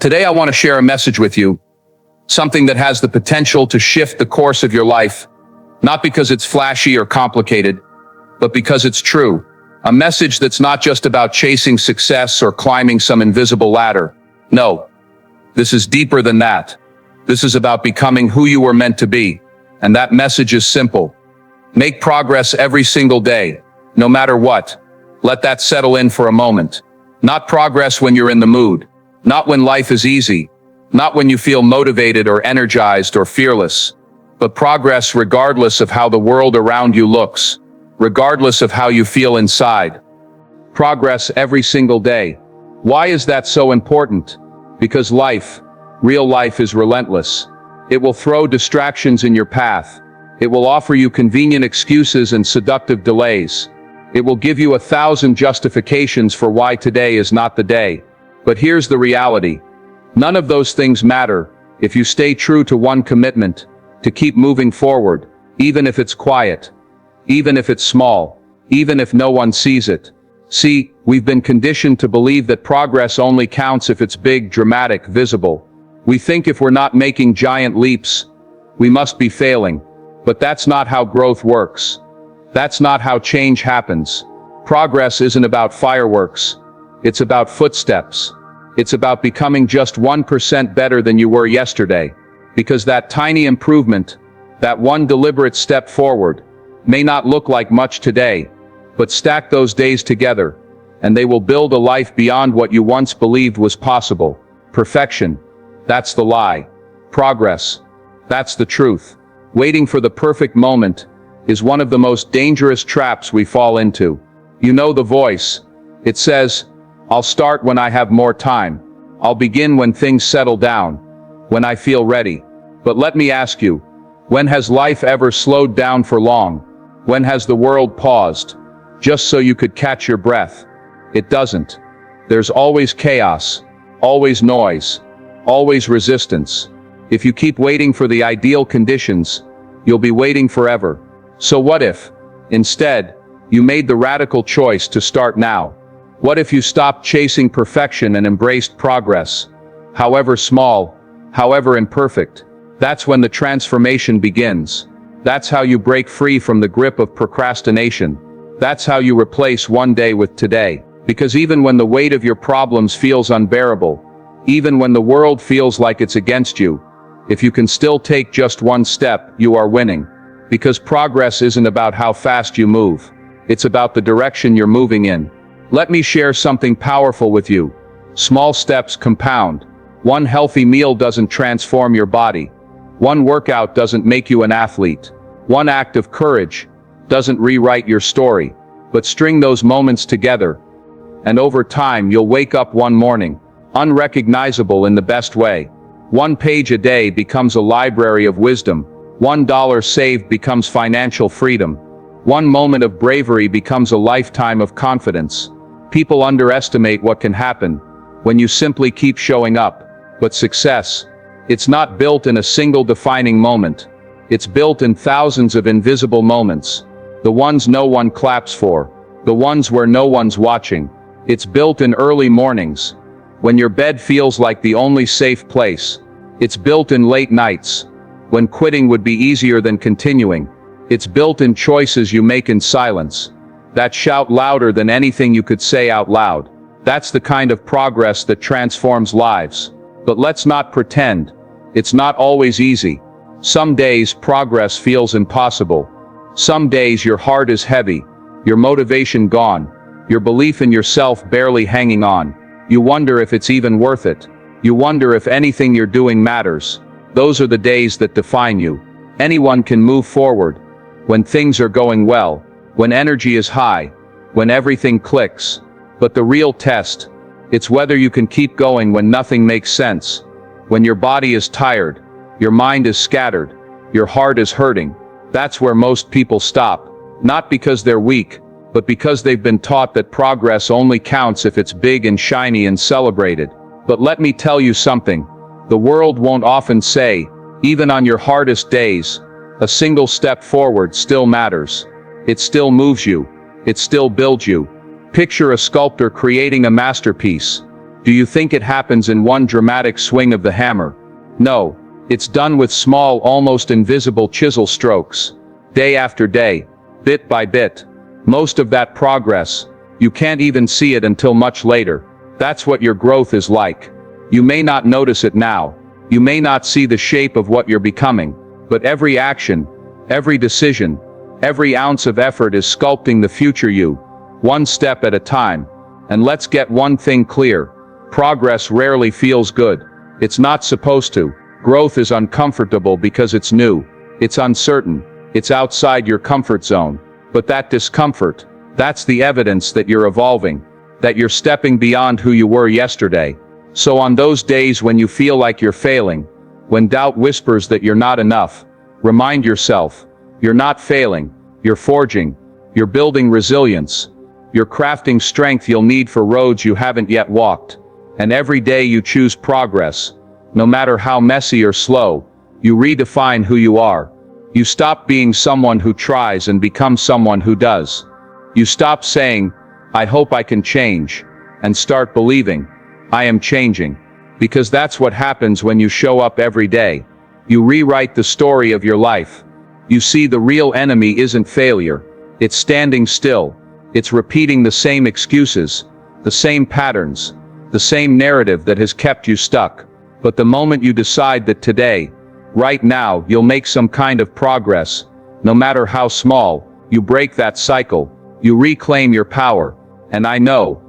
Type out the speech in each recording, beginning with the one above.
Today I want to share a message with you, something that has the potential to shift the course of your life, not because it's flashy or complicated, but because it's true. A message that's not just about chasing success or climbing some invisible ladder. No, this is deeper than that. This is about becoming who you were meant to be. And that message is simple. Make progress every single day, no matter what. Let that settle in for a moment. Not progress when you're in the mood. Not when life is easy. Not when you feel motivated or energized or fearless. But progress regardless of how the world around you looks. Regardless of how you feel inside. Progress every single day. Why is that so important? Because real life is relentless. It will throw distractions in your path. It will offer you convenient excuses and seductive delays. It will give you 1,000 justifications for why today is not the day. But here's the reality. None of those things matter if you stay true to one commitment, to keep moving forward, even if it's quiet, even if it's small, even if no one sees it. See, we've been conditioned to believe that progress only counts if it's big, dramatic, visible. We think if we're not making giant leaps, we must be failing. But that's not how growth works. That's not how change happens. Progress isn't about fireworks. It's about footsteps. It's about becoming just 1% better than you were yesterday. Because that tiny improvement, that one deliberate step forward, may not look like much today, but stack those days together, and they will build a life beyond what you once believed was possible. Perfection, that's the lie. Progress, that's the truth. Waiting for the perfect moment is one of the most dangerous traps we fall into. You know the voice. It says, I'll start when I have more time. I'll begin when things settle down, when I feel ready. But let me ask you, when has life ever slowed down for long? When has the world paused, just so you could catch your breath? It doesn't. There's always chaos, always noise, always resistance. If you keep waiting for the ideal conditions, you'll be waiting forever. So what if, instead, you made the radical choice to start now? What if you stopped chasing perfection and embraced progress? However small, however imperfect. That's when the transformation begins. That's how you break free from the grip of procrastination. That's how you replace one day with today. Because even when the weight of your problems feels unbearable, even when the world feels like it's against you, if you can still take just one step, you are winning. Because progress isn't about how fast you move. It's about the direction you're moving in. Let me share something powerful with you. Small steps compound. One healthy meal doesn't transform your body. One workout doesn't make you an athlete. One act of courage doesn't rewrite your story. But string those moments together, and over time you'll wake up one morning, unrecognizable in the best way. One page a day becomes a library of wisdom. $1 saved becomes financial freedom. One moment of bravery becomes a lifetime of confidence. People underestimate what can happen when you simply keep showing up. But success, it's not built in a single defining moment. It's built in thousands of invisible moments. The ones no one claps for. The ones where no one's watching. It's built in early mornings, when your bed feels like the only safe place. It's built in late nights, when quitting would be easier than continuing. It's built in choices you make in silence, that shout louder than anything you could say out loud. That's the kind of progress that transforms lives. But let's not pretend. It's not always easy. Some days progress feels impossible. Some days your heart is heavy, your motivation gone, your belief in yourself barely hanging on. You wonder if it's even worth it. You wonder if anything you're doing matters. Those are the days that define you. Anyone can move forward when things are going well, when energy is high, when everything clicks. But the real test, it's whether you can keep going when nothing makes sense, when your body is tired, your mind is scattered, your heart is hurting. That's where most people stop, not because they're weak, but because they've been taught that progress only counts if it's big and shiny and celebrated. But let me tell you something, the world won't often say, even on your hardest days, a single step forward still matters. It still moves you. It still builds you. Picture a sculptor creating a masterpiece. Do you think it happens in one dramatic swing of the hammer? No. It's done with small, almost invisible chisel strokes. Day after day. Bit by bit. Most of that progress, you can't even see it until much later. That's what your growth is like. You may not notice it now. You may not see the shape of what you're becoming. But every action, every decision, every ounce of effort is sculpting the future you, one step at a time. And let's get one thing clear. Progress rarely feels good. It's not supposed to. Growth is uncomfortable because it's new. It's uncertain. It's outside your comfort zone. But that discomfort, that's the evidence that you're evolving, that you're stepping beyond who you were yesterday. So on those days when you feel like you're failing, when doubt whispers that you're not enough, remind yourself, you're not failing, you're forging, you're building resilience, you're crafting strength you'll need for roads you haven't yet walked. And every day you choose progress, no matter how messy or slow, you redefine who you are. You stop being someone who tries and become someone who does. You stop saying, I hope I can change, and start believing, I am changing. Because that's what happens when you show up every day. You rewrite the story of your life. You see the real enemy isn't failure. It's standing still. It's repeating the same excuses, the same patterns, the same narrative that has kept you stuck. But the moment you decide that today, right now, you'll make some kind of progress, no matter how small, you break that cycle, you reclaim your power. And I know,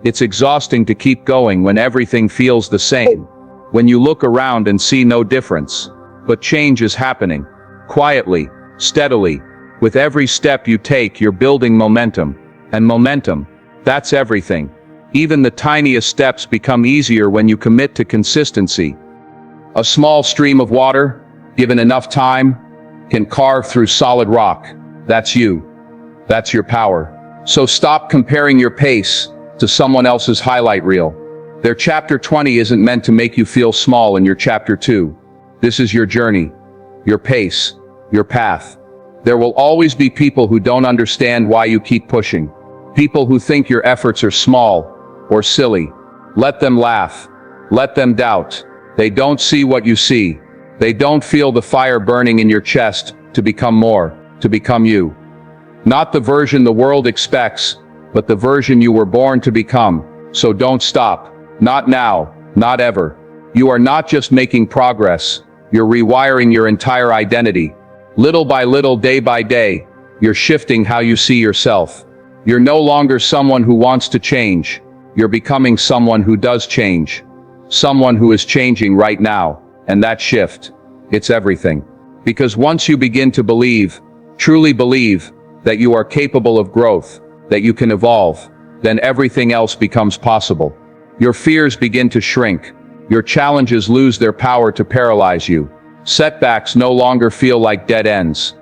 it's exhausting to keep going when everything feels the same. When you look around and see no difference. But change is happening. Quietly, steadily. With every step you take, you're building momentum. And momentum, that's everything. Even the tiniest steps become easier when you commit to consistency. A small stream of water, given enough time, can carve through solid rock. That's you. That's your power. So stop comparing your pace to someone else's highlight reel. Their chapter 20 isn't meant to make you feel small in your chapter 2. This is your journey, your pace, your path. There will always be people who don't understand why you keep pushing. People who think your efforts are small or silly. Let them laugh. Let them doubt. They don't see what you see. They don't feel the fire burning in your chest to become more, to become you. Not the version the world expects, but the version you were born to become. So don't stop. Not now, not ever. You are not just making progress, you're rewiring your entire identity. Little by little, day by day, you're shifting how you see yourself. You're no longer someone who wants to change. You're becoming someone who does change. Someone who is changing right now. And that shift, it's everything. Because once you begin to believe, truly believe, that you are capable of growth, that you can evolve, then everything else becomes possible. Your fears begin to shrink. Your challenges lose their power to paralyze you. Setbacks no longer feel like dead ends.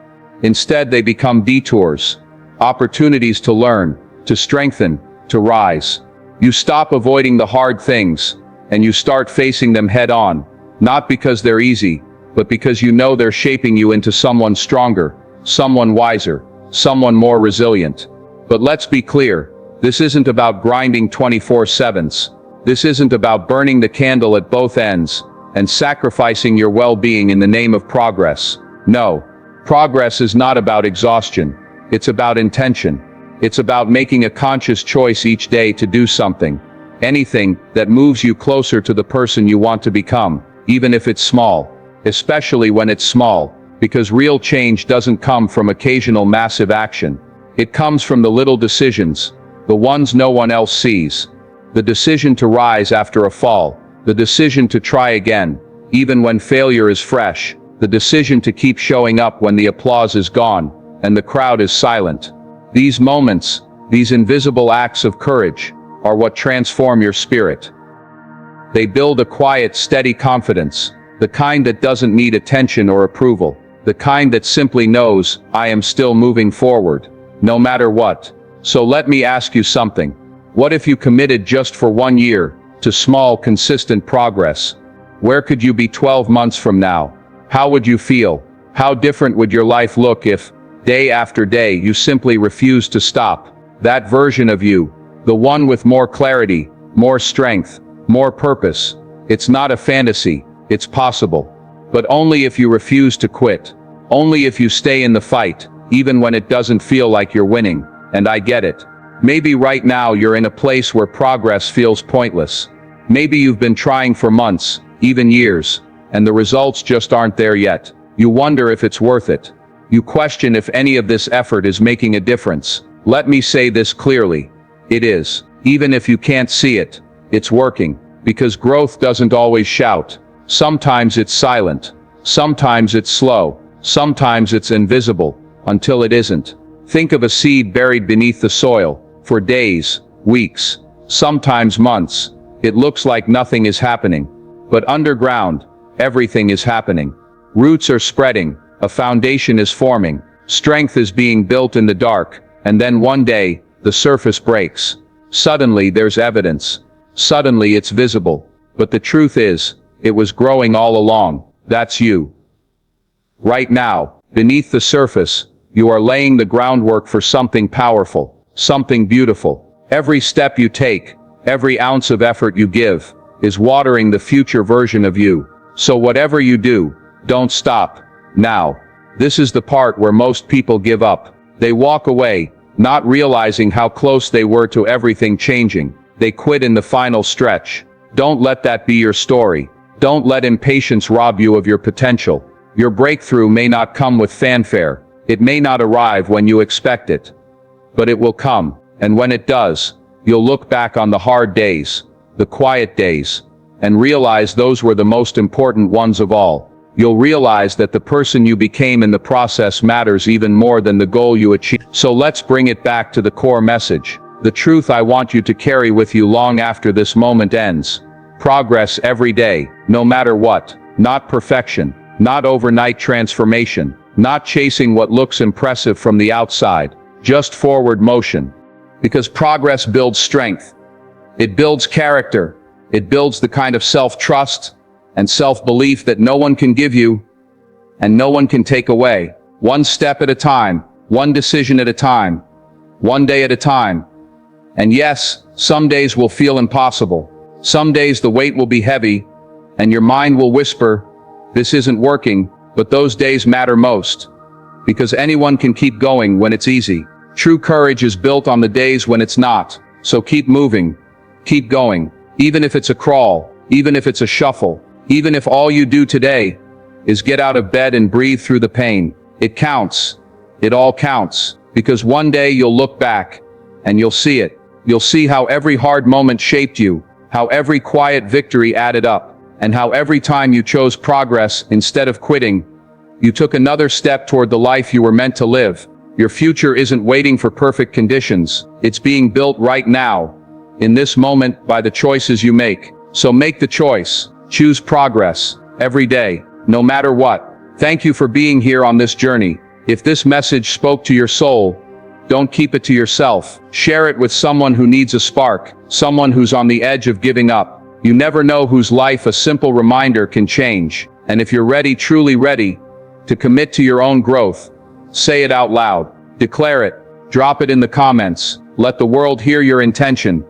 Instead, they become detours, opportunities to learn, to strengthen, to rise. You stop avoiding the hard things, and you start facing them head on, not because they're easy, but because you know they're shaping you into someone stronger, someone wiser, someone more resilient. But let's be clear, this isn't about grinding 24/7s. This isn't about burning the candle at both ends and sacrificing your well-being in the name of progress. No, progress is not about exhaustion. It's about intention. It's about making a conscious choice each day to do something. Anything that moves you closer to the person you want to become, even if it's small. Especially when it's small, because real change doesn't come from occasional massive action. It comes from the little decisions, the ones no one else sees. The decision to rise after a fall, the decision to try again, even when failure is fresh, the decision to keep showing up when the applause is gone, and the crowd is silent. These moments, these invisible acts of courage, are what transform your spirit. They build a quiet, steady confidence, the kind that doesn't need attention or approval, the kind that simply knows, I am still moving forward, no matter what. So let me ask you something. What if you committed just for 1 year, to small, consistent progress? Where could you be 12 months from now? How would you feel? How different would your life look if, day after day, you simply refused to stop? That version of you, the one with more clarity, more strength, more purpose. It's not a fantasy, it's possible. But only if you refuse to quit. Only if you stay in the fight, even when it doesn't feel like you're winning. And I get it. Maybe right now you're in a place where progress feels pointless. Maybe you've been trying for months, even years, and the results just aren't there yet. You wonder if it's worth it. You question if any of this effort is making a difference. Let me say this clearly. It is. Even if you can't see it, it's working. Because growth doesn't always shout. Sometimes it's silent. Sometimes it's slow. Sometimes it's invisible, until it isn't. Think of a seed buried beneath the soil, for days, weeks, sometimes months. It looks like nothing is happening. But underground, everything is happening. Roots are spreading, a foundation is forming, strength is being built in the dark, and then one day, the surface breaks. Suddenly there's evidence. Suddenly it's visible. But the truth is, it was growing all along. That's you. Right now, beneath the surface, you are laying the groundwork for something powerful, something beautiful. Every step you take, every ounce of effort you give, is watering the future version of you. So whatever you do, don't stop. Now. This is the part where most people give up. They walk away, not realizing how close they were to everything changing. They quit in the final stretch. Don't let that be your story. Don't let impatience rob you of your potential. Your breakthrough may not come with fanfare. It may not arrive when you expect it. But it will come, and when it does, you'll look back on the hard days, the quiet days, and realize those were the most important ones of all. You'll realize that the person you became in the process matters even more than the goal you achieved. So let's bring it back to the core message. The truth I want you to carry with you long after this moment ends. Progress every day, no matter what. Not perfection. Not overnight transformation. Not chasing what looks impressive from the outside. Just forward motion. Because progress builds strength. It builds character. It builds the kind of self-trust and self-belief that no one can give you and no one can take away. One step at a time, one decision at a time, one day at a time. And yes, some days will feel impossible. Some days the weight will be heavy and your mind will whisper, this isn't working, but those days matter most. Because anyone can keep going when it's easy. True courage is built on the days when it's not. So keep moving, keep going. Even if it's a crawl, even if it's a shuffle, even if all you do today is get out of bed and breathe through the pain. It counts. It all counts. Because one day you'll look back and you'll see it. You'll see how every hard moment shaped you, how every quiet victory added up, and how every time you chose progress instead of quitting, you took another step toward the life you were meant to live. Your future isn't waiting for perfect conditions. It's being built right now, in this moment, by the choices you make. So make the choice. Choose progress, every day, no matter what. Thank you for being here on this journey. If this message spoke to your soul, don't keep it to yourself. Share it with someone who needs a spark, someone who's on the edge of giving up. You never know whose life a simple reminder can change. And if you're ready, truly ready, to commit to your own growth, say it out loud. Declare it. Drop it in the comments. Let the world hear your intention.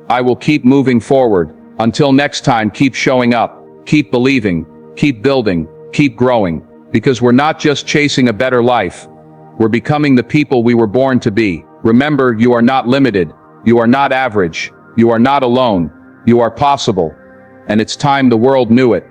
I will keep moving forward. Until next time, keep showing up, keep believing, keep building, keep growing. Because we're not just chasing a better life. We're becoming the people we were born to be. Remember, you are not limited. You are not average. You are not alone. You are possible. And it's time the world knew it.